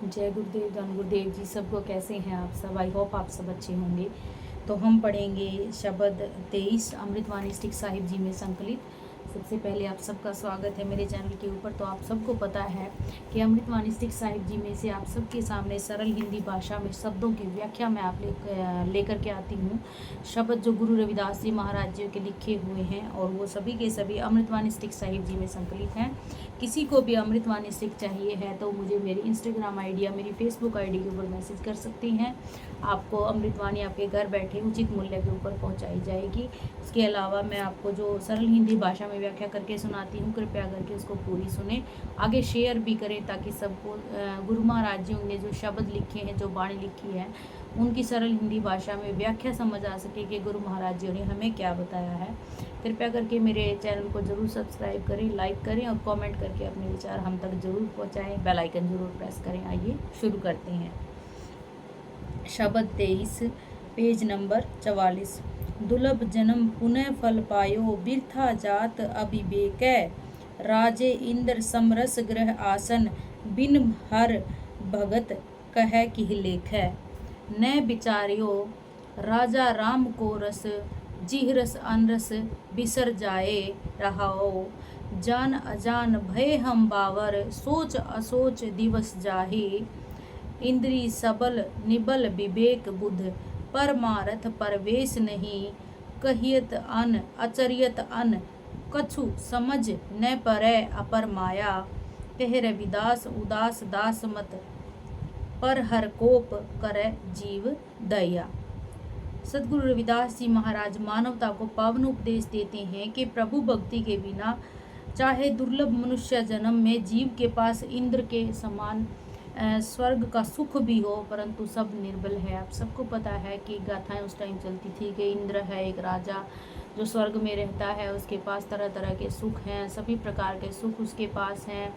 जय गुरुदेव, धन गुरुदेव जी। सबको कैसे हैं आप सब? आई होप आप सब अच्छे होंगे। तो हम पढ़ेंगे शब्द 23 अमृतवाणी स्टिक साहिब जी में संकलित। सबसे पहले आप सबका स्वागत है मेरे चैनल के ऊपर। तो आप सबको पता है कि अमृतवाणी स्टिक साहिब जी में से आप सबके सामने सरल हिंदी भाषा में शब्दों की व्याख्या मैं आप लेकर के आती हूँ। शब्द जो गुरु रविदास जी महाराज जी के लिखे हुए हैं और वो सभी के सभी अमृतवाणी स्टिक साहिब जी में संकलित हैं। किसी को भी अमृतवाणी स्टिक चाहिए है तो मुझे मेरी इंस्टाग्राम आईडी या मेरी फेसबुक आईडी के ऊपर मैसेज कर सकती हैं। आपको अमृतवाणी आपके घर बैठे उचित मूल्य के ऊपर पहुंचाई जाएगी। इसके अलावा मैं आपको जो सरल हिंदी भाषा में व्याख्या करके सुनाती हूँ, कृपया करके उसको पूरी सुने, आगे शेयर भी करें ताकि सबको गुरु महाराज जी ने जो शब्द लिखे हैं, जो वाणी लिखी है, उनकी सरल हिंदी भाषा में व्याख्या समझ आ सके कि गुरु महाराज जी ने हमें क्या बताया है। कृपया करके मेरे चैनल को जरूर सब्सक्राइब करें, लाइक करें और कमेंट करके अपने विचार हम तक जरूर पहुंचाएं। बेल आइकन जरूर प्रेस करें। आइए शुरू करते हैं। शब्द 23, पेज नंबर 44। दुर्लभ जन्म पुनः फल पायो, बिरथा जात अविवेक, राजे इंद्र समरस ग्रह आसन, बिन हर भगत कह की लेख। न विचार्यो राजा राम को रस, जिह रस अनरस बिसर जाए रहाओ, जान अजान भय हम बावर, सोच असोच दिवस जाहि, इंद्री सबल निबल विवेक बुध, परमारथ परवेश नहीं, कहियत अन अचरियत अन, कछु समझ न परै अपर माया, कह रविदास उदास दास मत, पर हर कोप करे जीव दया। सदगुरु रविदास जी महाराज मानवता को पावन उपदेश देते हैं कि प्रभु भक्ति के बिना चाहे दुर्लभ मनुष्य जन्म में जीव के पास इंद्र के समान स्वर्ग का सुख भी हो, परंतु सब निर्बल है। आप सबको पता है कि गाथाएं उस टाइम चलती थी कि इंद्र है एक राजा जो स्वर्ग में रहता है, उसके पास तरह तरह के सुख हैं, सभी प्रकार के सुख उसके पास हैं,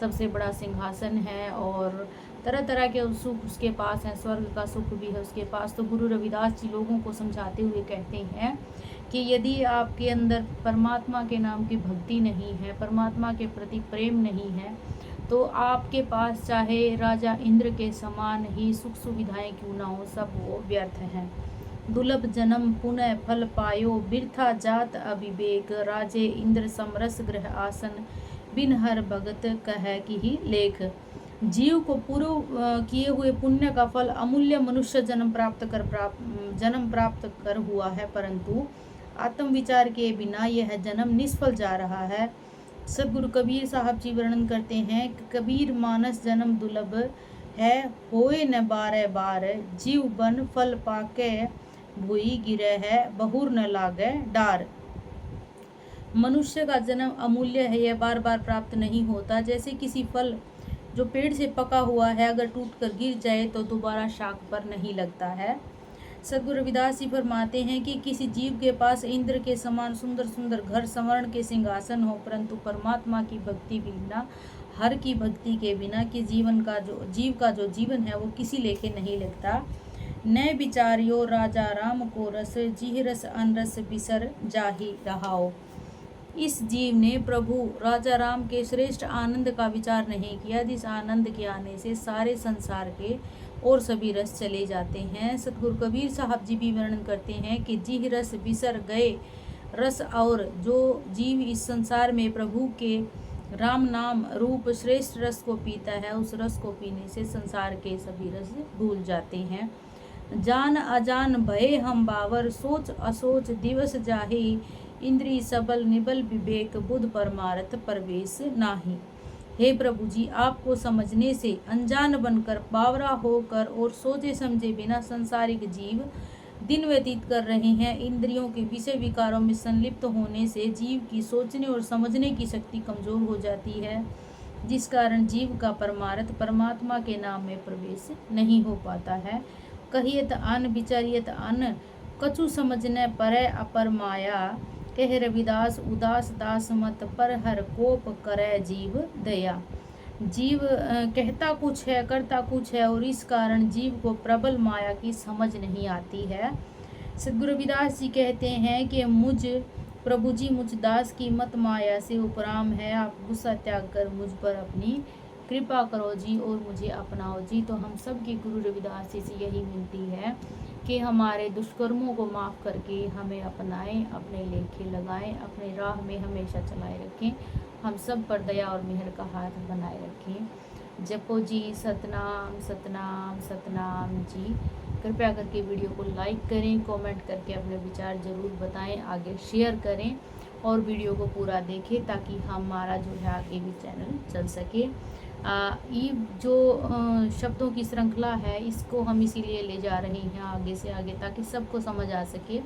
सबसे बड़ा सिंहासन है और तरह तरह के सुख उसके पास हैं, स्वर्ग का सुख भी है उसके पास। तो गुरु रविदास जी लोगों को समझाते हुए कहते हैं कि यदि आपके अंदर परमात्मा के नाम की भक्ति नहीं है, परमात्मा के प्रति प्रेम नहीं है, तो आपके पास चाहे राजा इंद्र के समान ही सुख सुविधाएं क्यों ना हो, सब वो व्यर्थ हैं। दुर्लभ जन्म पुनः फल पायो, बिरथा जात अविवेक, राजे इंद्र समरस ग्रह आसन, बिन हर भगत कह की ही लेख। जीव को पूर्व किए हुए पुण्य का फल अमूल्य मनुष्य जन्म प्राप्त कर हुआ है, परंतु आत्म विचार के बिना यह जन्म निष्फल जा रहा है। सदगुरु कबीर साहब जी वर्णन करते हैं कि कबीर मानस जन्म दुर्लभ है, होए न बारह बार, जीव बन फल पाके भूई गिरे है, बहुर न लागे डार। मनुष्य का जन्म अमूल्य है, यह बार बार प्राप्त नहीं होता। जैसे किसी फल जो पेड़ से पका हुआ है, अगर टूट कर गिर जाए तो दोबारा शाख पर नहीं लगता है। सदगुरु रविदास जी फरमाते हैं कि किसी जीव के पास इंद्र के समान सुंदर सुंदर घर, स्वर्ण के सिंहासन हो, परंतु परमात्मा की भक्ति बिना, हर की भक्ति के बिना कि जीव का जो जीवन है वो किसी लेखे नहीं लगता। न विचारियो राजा राम को रस, जिह रस अनरस बिसर जाहि रहाओ। इस जीव ने प्रभु राजा राम के श्रेष्ठ आनंद का विचार नहीं किया, जिस आनंद के आने से सारे संसार के और सभी रस चले जाते हैं। सतगुरु कबीर साहब जी भी वर्णन करते हैं कि जिह रस बिसर गए रस, और जो जीव इस संसार में प्रभु के राम नाम रूप श्रेष्ठ रस को पीता है, उस रस को पीने से संसार के सभी रस भूल जाते हैं। जान अजान भय हम बावर, सोच असोच दिवस जाहि, इंद्री सबल निबल विवेक, बुध परमारथ परवेश नाही। हे प्रभु जी, आपको समझने से अनजान बनकर, बावरा होकर और सोचे समझे बिना संसारिक जीव दिन व्यतीत कर रहे हैं। इंद्रियों के विषय विकारों में संलिप्त होने से जीव की सोचने और समझने की शक्ति कमजोर हो जाती है, जिस कारण जीव का परमार्थ परमात्मा के नाम में प्रवेश नहीं हो पाता है। कहियत अन विचारियत अन, कछु समझने परै अपर माया, कह रविदास उदास दास मत, पर हर कोप करे जीव दया। जीव कहता कुछ है, करता कुछ है, और इस कारण जीव को प्रबल माया की समझ नहीं आती है। सदगुरु रविदास जी कहते हैं कि मुझ प्रभु जी, मुझ दास की मत माया से उपराम है, आप गुस्सा त्याग कर मुझ पर अपनी कृपा करो जी और मुझे अपनाओ जी। तो हम सब की गुरु रविदास जी से यही विनती है कि हमारे दुष्कर्मों को माफ़ करके हमें अपनाएं, अपने लेखे लगाएं, अपने राह में हमेशा चलाए रखें, हम सब पर दया और मेहर का हाथ बनाए रखें। जपो जी सतनाम सतनाम सतनाम जी। कृपया करके वीडियो को लाइक करें, कमेंट करके अपने विचार ज़रूर बताएं, आगे शेयर करें और वीडियो को पूरा देखें ताकि हमारा जो है आगे भी चैनल चल सके। ये जो शब्दों की श्रृंखला है इसको हम इसीलिए ले जा रहे हैं आगे से आगे ताकि सबको समझ आ सके।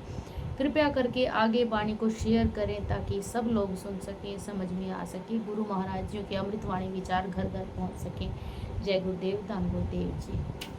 कृपया करके आगे वाणी को शेयर करें ताकि सब लोग सुन सकें, समझ में आ सके, गुरु महाराज जी के अमृतवाणी विचार घर घर पहुंच सकें। जय गुरुदेव, धन गुरुदेव जी।